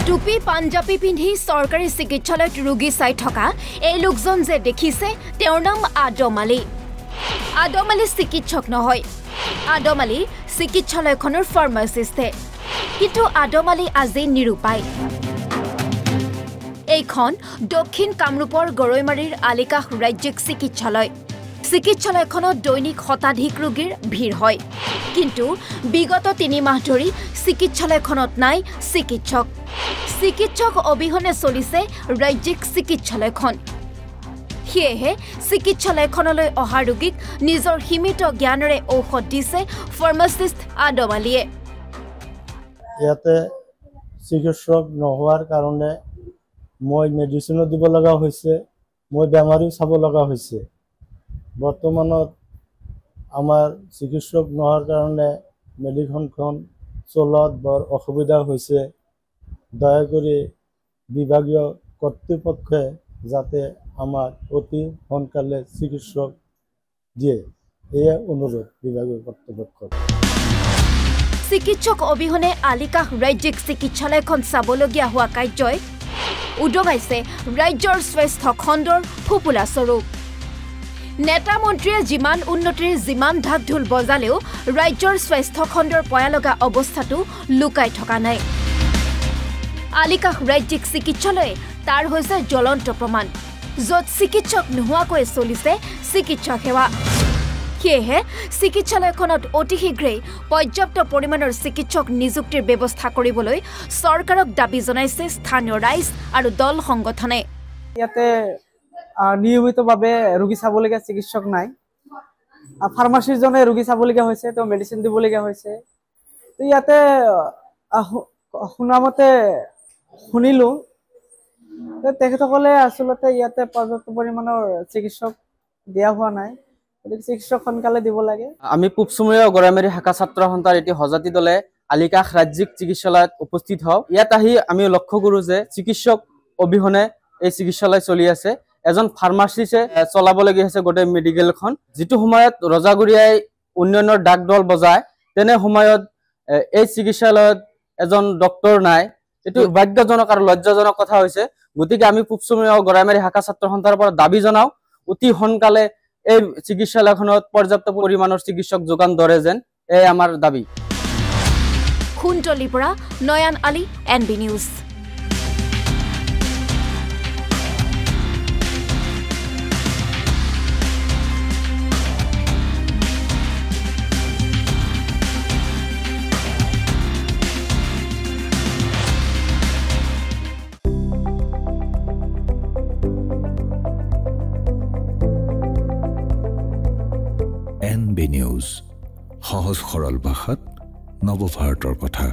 টুপি পাঞ্জাবী পিন্ধি চৰকাৰী চিকিৎসালয়ত ৰোগী চাই থকা এই লোকজন যে দেখিছে তেওঁৰ নাম আদম আলী। আদম আলী চিকিৎসক নহয়, আদম আলী চিকিৎসালয়খনৰ ফাৰ্মাচিষ্টে। কিন্তু আদম আলী আজি নিৰুপায়। এইখন দক্ষিণ কামৰূপৰ গৰৈমাৰীৰ আলিকাষ ৰাজ্যিক চিকিৎসালয়। চিকিৎসালয়খনত দৈনিক শতাধিক ৰোগীৰ ভিৰ হয়, কিন্তু বিগত ৩ মাহ ধৰি চিকিৎসালয়খনত নাই চিকিৎসক। চিকিৎসক অবিহনে চলিছে ৰাজ্যিক চিকিৎসালয়খন। সেয়েহে চিকিৎসালয়খনলৈ অহা ৰোগীক নিজৰ সীমিত জ্ঞানেৰে ঔষধ দিছে ফাৰ্মাচিষ্ট আদম আলীয়ে। ইয়াতে চিকিৎসক নোহোৱাৰ কাৰণে মই মেডিচিনো দিব লগা হৈছে, মই বেমাৰীও চাব লগা হৈছে। বৰ্তমানত আমাৰ চিকিৎসক নোহোৱাৰ কাৰণে মেডিকেলখন চলোৱাত বৰ অসুবিধা হৈছে। দয়া কৰি বিভাগীয় কৰ্তৃপক্ষই যাতে আমাক অতি সোনকালে চিকিৎসক দিয়ে, এয়ে অনুৰোধ বিভাগীয় কৰ্তৃপক্ষক। চিকিৎসক অবিহনে আলিকাষ ৰাজ্যিক চিকিৎসালয়খন চাবলগীয়া হোৱা কাৰ্যই উদঙাইছে ৰাজ্যৰ স্বাস্থ্য খণ্ডৰ ফুপুলা স্বৰূপ। নেতা মন্ত্ৰীয়ে যিমান উন্নতিৰ যিমান ঢাক ঢোল বজালেও ৰাজ্যৰ স্বাস্থ্য খণ্ডৰ পয়ালগা অৱস্থাটো লুকাই থকা নাই। আলিকাষ ৰাজ্যিক চিকিৎসালয়ে তাৰ হৈছে জ্বলন্ত প্ৰমাণ, য'ত চিকিৎসক নোহোৱাকৈ চলিছে চিকিৎসা সেৱা। সেয়েহে চিকিৎসালয়খনত অতি শীঘ্ৰেই পৰ্যাপ্ত পৰিমাণৰ চিকিৎসক নিযুক্তিৰ ব্যৱস্থা কৰিবলৈ চৰকাৰক দাবী জনাইছে স্থানীয় ৰাইজ আৰু দল সংগঠনে। ইয়াতে নিয়মিতভাৱে ৰোগী চাবলগীয়া চিকিৎসক নাই। ফাৰ্মাচিষ্টজনে ৰোগী চাবলগীয়া হৈছে, তেওঁ মেডিচিন দিবলগীয়া হৈছে। তো ইয়াতে শুনামতে শুনিলোঁ তেখেতসকলে আচলতে ইয়াতে পৰ্যাপ্ত পৰিমাণৰ চিকিৎসক দিয়া হোৱা নাই, গতিকে চিকিৎসক সোনকালে দিব লাগে। আমি পূব চুমুৰীয়া গৰাইমাৰী শাখা ছাত্ৰ সন্থাৰ এটি সজাতি দলে আলিকাষ ৰাজ্যিক চিকিৎসালয়ত উপস্থিত হওঁ। ইয়াত আহি আমি লক্ষ্য কৰোঁ যে চিকিৎসক অবিহনে এই চিকিৎসালয় চলি আছে। এজন ফাৰ্মাচিষ্টে চলাবলগীয়া হৈছে গোটেই মেডিকেলখন। যিটো সময়ত ৰজাগুৰিয়াই উন্নয়নৰ ডাক দল বজায়, তেনে সময়ত এই চিকিৎসালয়ত এজন ডক্তৰ নাই। এইটো দুৰ্ভাগ্যজনক আৰু লজ্জাজনক কথা হৈছে। গতিকে আমি পূব চুমুৰীয়া গৰাইমাৰী শাখা ছাত্ৰ সন্থাৰ পৰা দাবী জনাওঁ, অতি সোনকালে এই চিকিৎসালয়খনত পৰ্যাপ্ত পৰিমাণৰ চিকিৎসক যোগান ধৰে যেন, এয়াই আমাৰ দাবী। খুনতলিৰ পৰা Nayan Ali, NB news. NB news, সহজ সৰল ভাষাত নৱভাৰতৰ কথা।